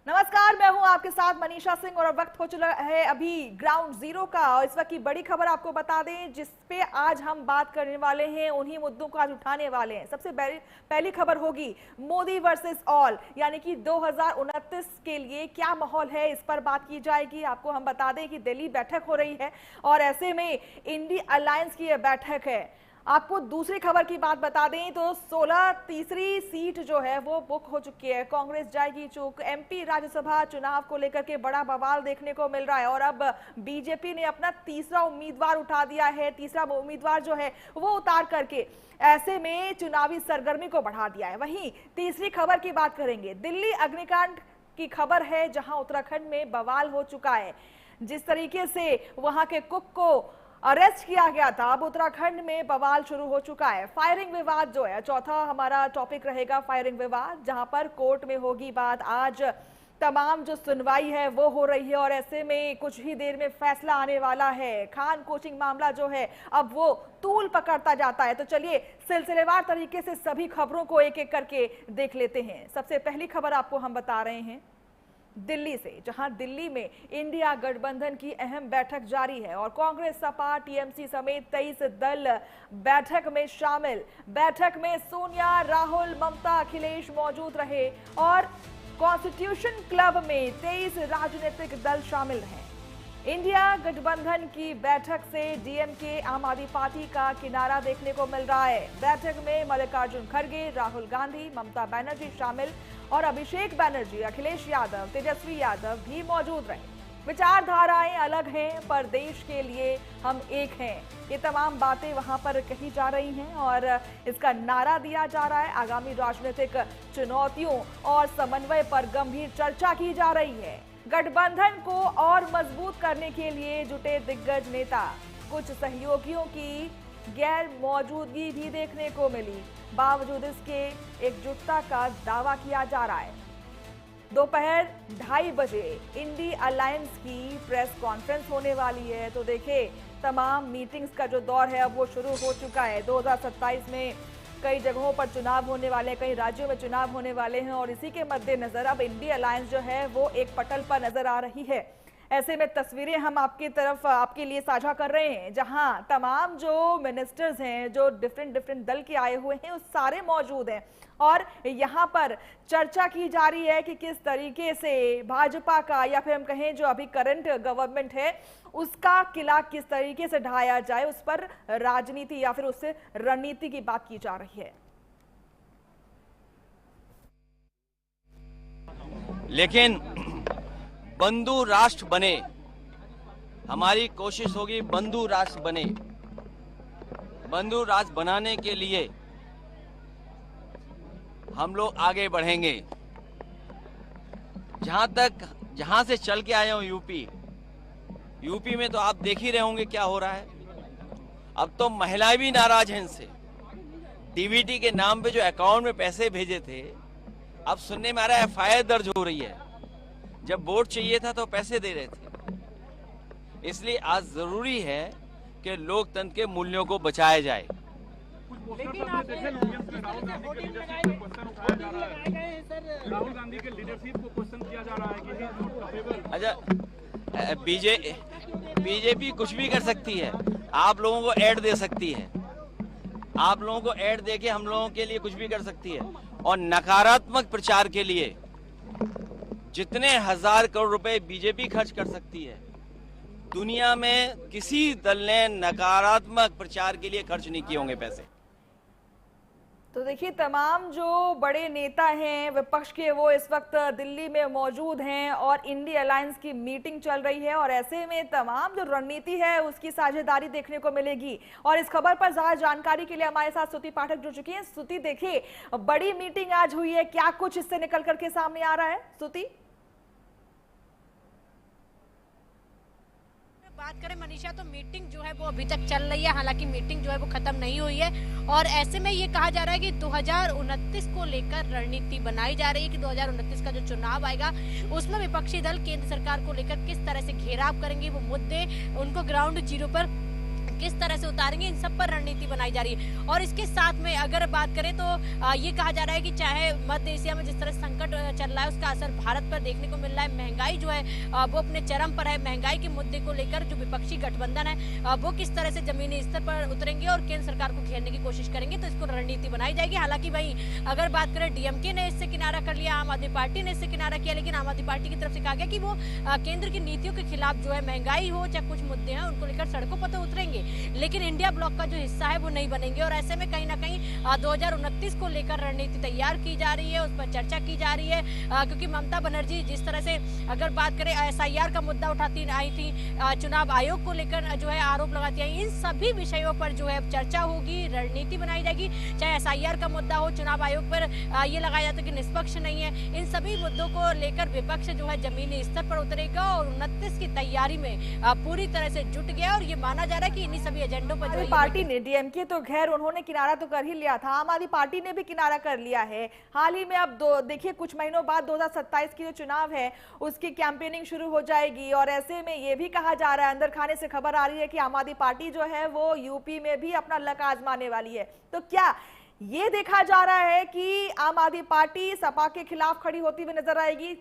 नमस्कार, मैं हूं आपके साथ मनीषा सिंह और वक्त हो चला है अभी ग्राउंड जीरो का। और इस वक्त की बड़ी खबर आपको बता दें जिस पे आज हम बात करने वाले हैं, उन्हीं मुद्दों को आज उठाने वाले हैं। सबसे पहली खबर होगी मोदी वर्सेस ऑल, यानी कि 2029 के लिए क्या माहौल है, इस पर बात की जाएगी। आपको हम बता दें कि दिल्ली बैठक हो रही है और ऐसे में इंडी अलायंस की यह बैठक है। आपको दूसरी खबर की बात बता दें तो 16 तीसरी सीट जो है वो बुक हो चुकी है। कांग्रेस जाएगी चूक। एमपी राज्यसभा चुनाव को लेकर के बड़ा बवाल देखने को मिल रहा है और अब बीजेपी ने अपना तीसरा उम्मीदवार उठा दिया है। तीसरा उम्मीदवार जो है वो उतार करके ऐसे में चुनावी सरगर्मी को बढ़ा दिया है। वहीं तीसरी खबर की बात करेंगे, दिल्ली अग्निकांड की खबर है जहां उत्तराखंड में बवाल हो चुका है। जिस तरीके से वहां के कुक को अरेस्ट किया गया था, अब उत्तराखंड में बवाल शुरू हो चुका है। फायरिंग विवाद जो है चौथा हमारा टॉपिक रहेगा, फायरिंग विवाद, जहां पर कोर्ट में होगी बात। आज तमाम जो सुनवाई है वो हो रही है और ऐसे में कुछ ही देर में फैसला आने वाला है। खान कोचिंग मामला जो है अब वो तूल पकड़ता जाता है। तो चलिए सिलसिलेवार तरीके से सभी खबरों को एक एक करके देख लेते हैं। सबसे पहली खबर आपको हम बता रहे हैं दिल्ली से, जहां दिल्ली में इंडिया गठबंधन की अहम बैठक जारी है और कांग्रेस, सपा, टीएमसी समेत 23 दल बैठक में शामिल। बैठक में सोनिया, राहुल, ममता, अखिलेश मौजूद रहे और कॉन्स्टिट्यूशन क्लब में 23 राजनीतिक दल शामिल रहे। इंडिया गठबंधन की बैठक से डीएमके, आम आदमी पार्टी का किनारा देखने को मिल रहा है। बैठक में मल्लिकार्जुन खड़गे, राहुल गांधी, ममता बनर्जी शामिल और अभिषेक बनर्जी, अखिलेश यादव, तेजस्वी यादव भी मौजूद रहे। विचारधाराएं अलग हैं पर देश के लिए हम एक हैं, ये तमाम बातें वहां पर कही जा रही हैं और इसका नारा दिया जा रहा है। आगामी राजनीतिक चुनौतियों और समन्वय पर गंभीर चर्चा की जा रही है। गठबंधन को और मजबूत करने के लिए जुटे दिग्गज नेता, कुछ सहयोगियों की गैर मौजूदगी भी देखने को मिली, बावजूद इसके एकजुटता का दावा किया जा रहा है। दोपहर 2:30 बजे इंडी अलायंस की प्रेस कॉन्फ्रेंस होने वाली है। तो देखिए तमाम मीटिंग्स का जो दौर है अब वो शुरू हो चुका है। 2027 में कई जगहों पर चुनाव होने वाले हैं, कई राज्यों में चुनाव होने वाले हैं और इसी के मद्देनजर अब इंडी अलायंस जो है वो एक पटल पर नजर आ रही है। ऐसे में तस्वीरें हम आपके लिए साझा कर रहे हैं, जहां तमाम जो मिनिस्टर्स हैं, जो डिफरेंट दल के आए हुए हैं, वो सारे मौजूद हैं और यहां पर चर्चा की जा रही है कि किस तरीके से भाजपा का या फिर हम कहें जो अभी करंट गवर्नमेंट है उसका किला किस तरीके से ढाया जाए, उस पर राजनीति या फिर उससे रणनीति की बात की जा रही है। लेकिन बंधु राष्ट्र बने, हमारी कोशिश होगी बंधु राष्ट्र बने। बंधु राष्ट्र बनाने के लिए हम लोग आगे बढ़ेंगे। जहां से चल के आए हो यूपी में तो आप देख ही रहे होंगे क्या हो रहा है। अब तो महिलाएं भी नाराज हैं इनसे। डीबीटी के नाम पे जो अकाउंट में पैसे भेजे थे, अब सुनने में आ रहा है एफआईआर दर्ज हो रही है। जब वोट चाहिए था तो पैसे दे रहे थे। इसलिए आज जरूरी है कि लोकतंत्र के मूल्यों को बचाया जाए। लेकिन राहुल गांधी के लीडरशिप को क्वेश्चन किया जा रहा है कि अच्छा, बीजेपी कुछ भी कर सकती है, आप लोगों को ऐड दे सकती है, आप लोगों को ऐड देके हम लोगों के लिए कुछ भी कर सकती है। और नकारात्मक प्रचार के लिए जितने 1000 करोड़ रुपए बीजेपी खर्च कर सकती है, दुनिया में किसी दल ने नकारात्मक प्रचार के लिए खर्च नहीं किए होंगे पैसे। तो देखिए तमाम जो बड़े नेता हैं विपक्ष के, वो इस वक्त दिल्ली में मौजूद हैं और इंडी अलायंस की मीटिंग चल रही है और ऐसे में तमाम जो रणनीति है उसकी साझेदारी देखने को मिलेगी। और इस खबर पर ज्यादा जानकारी के लिए हमारे साथ स्तुति पाठक जुड़ चुकी हैं। स्तुति, देखिए बड़ी मीटिंग आज हुई है, क्या कुछ इससे निकल करके सामने आ रहा है? स्तुति, बात करें मनीषा तो मीटिंग जो है वो अभी तक चल रही है। हालांकि मीटिंग जो है वो खत्म नहीं हुई है और ऐसे में ये कहा जा रहा है कि 2029 को लेकर रणनीति बनाई जा रही है कि 2029 का जो चुनाव आएगा उसमें विपक्षी दल केंद्र सरकार को लेकर किस तरह से घेराव करेंगे, वो मुद्दे उनको ग्राउंड जीरो पर किस तरह से उतारेंगे, इन सब पर रणनीति बनाई जा रही है। और इसके साथ में अगर बात करें तो ये कहा जा रहा है कि चाहे मध्य एशिया में जिस तरह संकट चल रहा है उसका असर भारत पर देखने को मिल रहा है। महंगाई जो है वो अपने चरम पर है। महंगाई के मुद्दे को लेकर जो विपक्षी गठबंधन है वो किस तरह से जमीनी स्तर पर उतरेंगे और केंद्र सरकार को घेरने की कोशिश करेंगे, तो इसको रणनीति बनाई जाएगी। हालांकि भाई अगर बात करें डीएमके ने इससे किनारा कर लिया, आम आदमी पार्टी ने इससे किनारा किया, लेकिन आम आदमी पार्टी की तरफ से कहा गया कि वो केंद्र की नीतियों के खिलाफ जो है महंगाई हो चाहे कुछ मुद्दे हैं उनको लेकर सड़कों पर तो उतरेंगे, लेकिन इंडिया ब्लॉक का जो हिस्सा है वो नहीं बनेंगे। और ऐसे में कहीं ना कहीं 2029 को लेकर रणनीति तैयार की जा रही है, उस पर चर्चा की जा रही है, क्योंकि ममता बनर्जी जिस तरह से अगर बात करें एसआईआर का मुद्दा उठाती आई थी, चुनाव आयोग को लेकर जो है आरोप लगाती आई, इन सभी विषयों पर जो है चर्चा होगी, रणनीति बनाई जाएगी। चाहे एसआईआर का मुद्दा हो, चुनाव आयोग पर ये लगाया जाता है कि निष्पक्ष नहीं है, इन सभी मुद्दों को लेकर विपक्ष जो है जमीनी स्तर पर उतरेगा और 29 की तैयारी में पूरी तरह से जुट गया। और ये माना जा रहा है कि इन्हीं सभी एजेंडों पर जो पार्टी ने डीएमके तो खैर उन्होंने किनारा तो कर ही लिया था, आम आदमी पार्टी ने भी किनारा कर लिया है हाल ही में। अब देखिए कुछ महीनों बाद 2027 की जो चुनाव है उसकी कैंपेनिंग शुरू हो जाएगी और ऐसे में ये भी कहा जा रहा है, अंदर खाने से खबर आ रही है कि आम आदमी पार्टी जो है वो यूपी में भी अपना लक आजमाने वाली है। तो क्या ये देखा जा रहा है कि आम आदमी पार्टी सपा के खिलाफ खड़ी होती हुई नजर आएगी?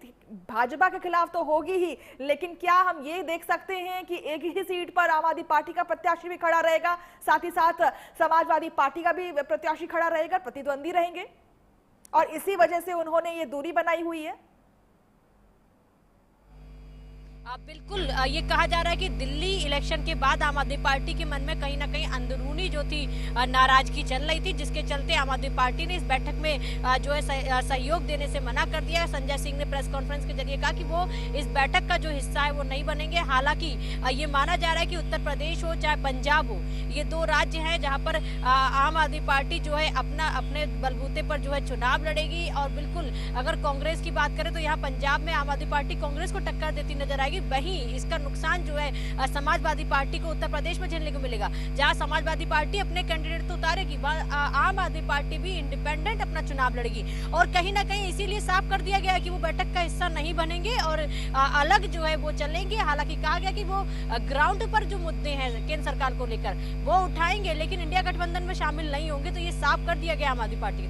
भाजपा के खिलाफ तो होगी ही, लेकिन क्या हम ये देख सकते हैं कि एक ही सीट पर आम आदमी पार्टी का प्रत्याशी भी खड़ा रहेगा, साथ ही साथ समाजवादी पार्टी का भी प्रत्याशी खड़ा रहेगा, प्रतिद्वंदी रहेंगे और इसी वजह से उन्होंने ये दूरी बनाई हुई है? बिल्कुल, ये कहा जा रहा है कि दिल्ली इलेक्शन के बाद आम आदमी पार्टी के मन में कहीं ना कहीं अंदरूनी जो थी नाराजगी चल रही थी, जिसके चलते आम आदमी पार्टी ने इस बैठक में जो है सहयोग देने से मना कर दिया। संजय सिंह ने प्रेस कॉन्फ्रेंस के जरिए कहा कि वो इस बैठक का जो हिस्सा है वो नहीं बनेंगे। हालांकि ये माना जा रहा है कि उत्तर प्रदेश हो चाहे पंजाब हो, ये दो राज्य हैं जहाँ पर आम आदमी पार्टी जो है अपने बलबूते पर जो है चुनाव लड़ेगी। और बिल्कुल अगर कांग्रेस की बात करें तो यहाँ पंजाब में आम आदमी पार्टी कांग्रेस को टक्कर देती नजर आएगी। वहीं इसका नुकसान जो है समाजवादी पार्टी को उत्तर प्रदेश में झेलने को मिलेगा, जहां समाजवादी पार्टी अपने कैंडिडेट तो उतारेगी, आम आदमी पार्टी भी इंडिपेंडेंट अपना चुनाव लड़ेगी। और कहीं ना कहीं इसीलिए साफ कर दिया गया है कि वो बैठक का हिस्सा नहीं बनेंगे और अलग जो है वो चलेंगे। हालांकि कहा गया कि वो ग्राउंड पर जो मुद्दे हैं केंद्र सरकार को लेकर वो उठाएंगे, लेकिन इंडिया गठबंधन में शामिल नहीं होंगे। तो ये साफ कर दिया गया आम आदमी पार्टी